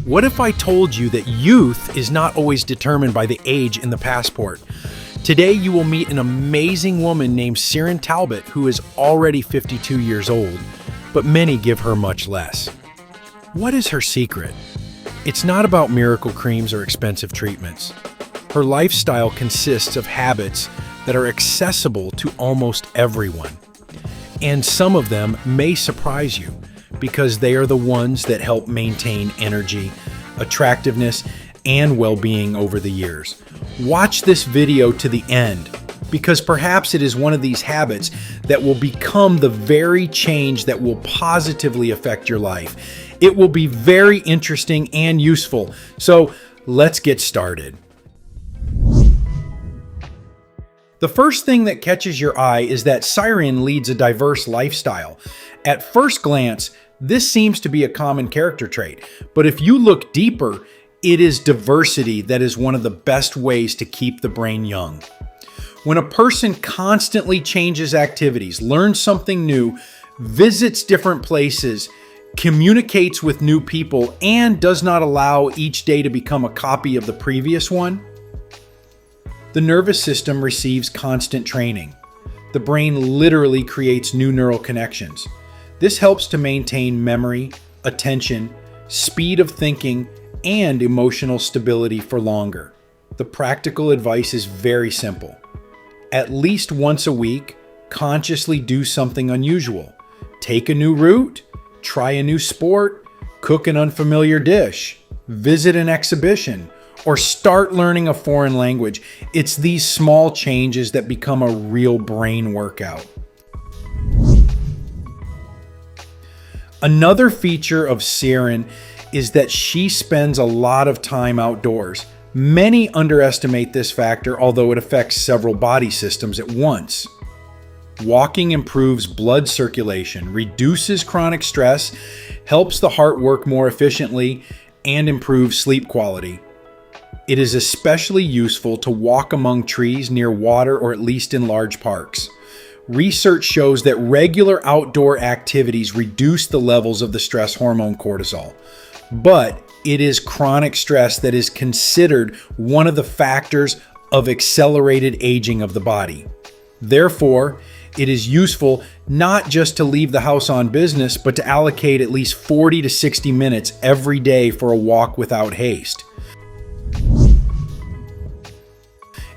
What if I told you that youth is not always determined by the age in the passport? Today you will meet an amazing woman named Sirin Talbot who is already 52 years old, but many give her much less. What is her secret? It's not about miracle creams or expensive treatments. Her lifestyle consists of habits that are accessible to almost everyone. And some of them may surprise you because they are the ones that help maintain energy, attractiveness, and well-being over the years. Watch this video to the end because perhaps it is one of these habits that will become the very change that will positively affect your life. It will be very interesting and useful. So let's get started. The first thing that catches your eye is that Sirin leads a diverse lifestyle. At first glance, this seems to be a common character trait, but if you look deeper, it is diversity that is one of the best ways to keep the brain young. When a person constantly changes activities, learns something new, visits different places, communicates with new people, and does not allow each day to become a copy of the previous one, the nervous system receives constant training. The brain literally creates new neural connections. This helps to maintain memory, attention, speed of thinking, and emotional stability for longer. The practical advice is very simple. At least once a week, consciously do something unusual. Take a new route, try a new sport, cook an unfamiliar dish, visit an exhibition, or start learning a foreign language. It's these small changes that become a real brain workout. Another feature of Sirin is that she spends a lot of time outdoors. Many underestimate this factor, although it affects several body systems at once. Walking improves blood circulation, reduces chronic stress, helps the heart work more efficiently, and improves sleep quality. It is especially useful to walk among trees near water or at least in large parks. Research shows that regular outdoor activities reduce the levels of the stress hormone cortisol. But it is chronic stress that is considered one of the factors of accelerated aging of the body. Therefore, it is useful not just to leave the house on business, but to allocate at least 40 to 60 minutes every day for a walk without haste.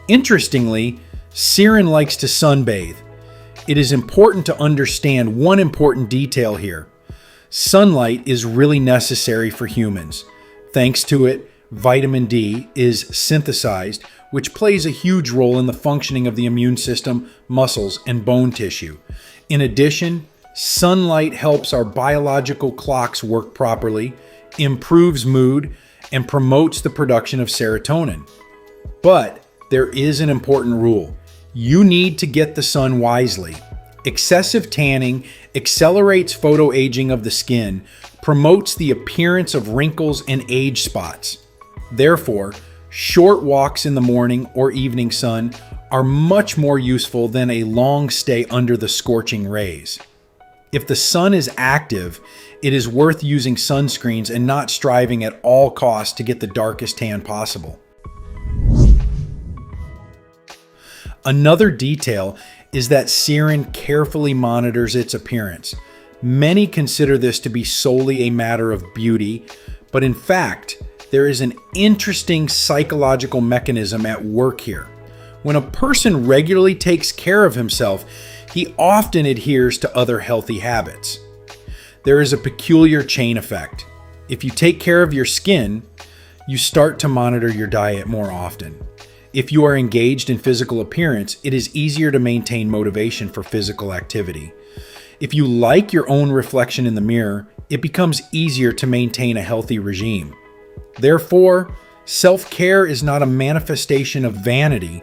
Interestingly, Sirin likes to sunbathe. It is important to understand one important detail here. Sunlight is really necessary for humans. Thanks to it, vitamin D is synthesized, which plays a huge role in the functioning of the immune system, muscles, and bone tissue. In addition, sunlight helps our biological clocks work properly, improves mood, and promotes the production of serotonin. But there is an important rule. You need to get the sun wisely. Excessive tanning accelerates photoaging of the skin, promotes the appearance of wrinkles and age spots. Therefore, short walks in the morning or evening sun are much more useful than a long stay under the scorching rays. If the sun is active, it is worth using sunscreens and not striving at all costs to get the darkest tan possible. Another detail is that Sirin carefully monitors its appearance. Many consider this to be solely a matter of beauty, but in fact, there is an interesting psychological mechanism at work here. When a person regularly takes care of himself, he often adheres to other healthy habits. There is a peculiar chain effect. If you take care of your skin, you start to monitor your diet more often. If you are engaged in physical appearance, it is easier to maintain motivation for physical activity. If you like your own reflection in the mirror, it becomes easier to maintain a healthy regime. Therefore, self-care is not a manifestation of vanity,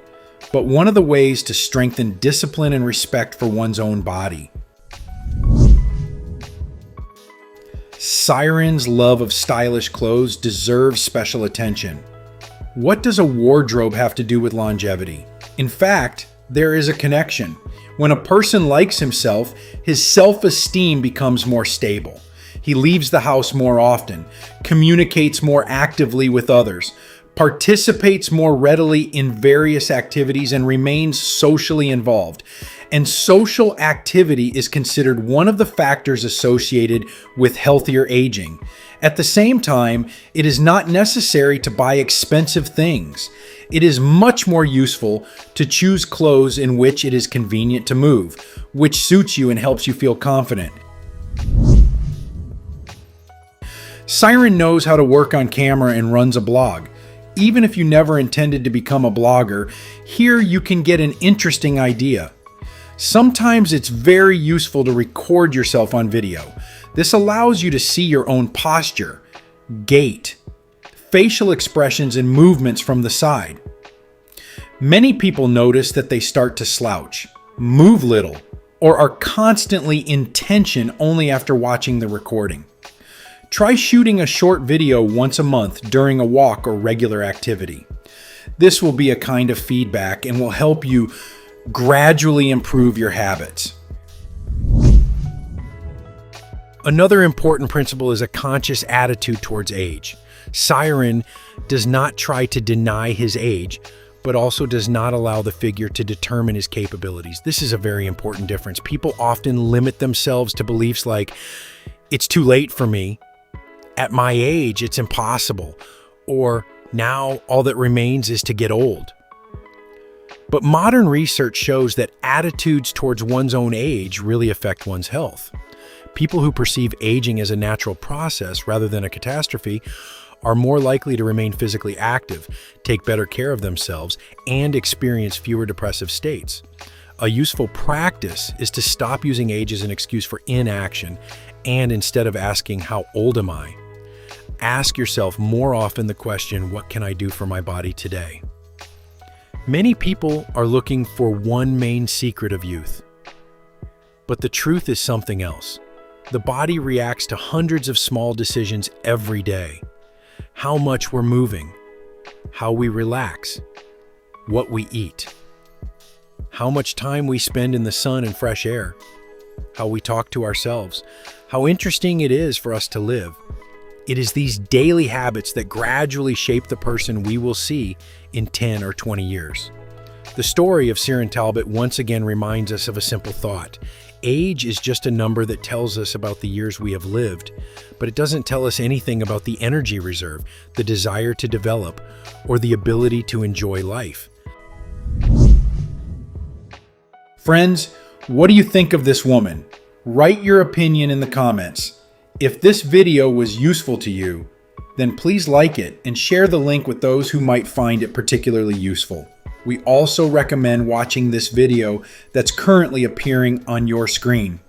but one of the ways to strengthen discipline and respect for one's own body. Sirin's love of stylish clothes deserves special attention. What does a wardrobe have to do with longevity? In fact, there is a connection. When a person likes himself, his self-esteem becomes more stable. He leaves the house more often, communicates more actively with others, participates more readily in various activities, and remains socially involved. And social activity is considered one of the factors associated with healthier aging. At the same time, it is not necessary to buy expensive things. It is much more useful to choose clothes in which it is convenient to move, which suits you and helps you feel confident. Sirin knows how to work on camera and runs a blog. Even if you never intended to become a blogger, here you can get an interesting idea. Sometimes it's very useful to record yourself on video. This allows you to see your own posture, gait, facial expressions, and movements from the side. Many people notice that they start to slouch, move little, or are constantly in tension only after watching the recording. Try shooting a short video once a month during a walk or regular activity. This will be a kind of feedback and will help you gradually improve your habits. Another important principle is a conscious attitude towards age. Sirin does not try to deny his age, but also does not allow the figure to determine his capabilities. This is a very important difference. People often limit themselves to beliefs like, "It's too late for me," "At my age, it's impossible," or "Now all that remains is to get old." But modern research shows that attitudes towards one's own age really affect one's health. People who perceive aging as a natural process rather than a catastrophe are more likely to remain physically active, take better care of themselves, and experience fewer depressive states. A useful practice is to stop using age as an excuse for inaction, and instead of asking, "How old am I?" ask yourself more often the question, "What can I do for my body today?" Many people are looking for one main secret of youth, but the truth is something else. The body reacts to hundreds of small decisions every day. How much we're moving, how we relax, what we eat, how much time we spend in the sun and fresh air, how we talk to ourselves, how interesting it is for us to live. It is these daily habits that gradually shape the person we will see in 10 or 20 years. The story of Sirin Talbot once again reminds us of a simple thought. Age is just a number that tells us about the years we have lived, but it doesn't tell us anything about the energy reserve, the desire to develop, or the ability to enjoy life. Friends, what do you think of this woman? Write your opinion in the comments. If this video was useful to you, then please like it and share the link with those who might find it particularly useful. We also recommend watching this video that's currently appearing on your screen.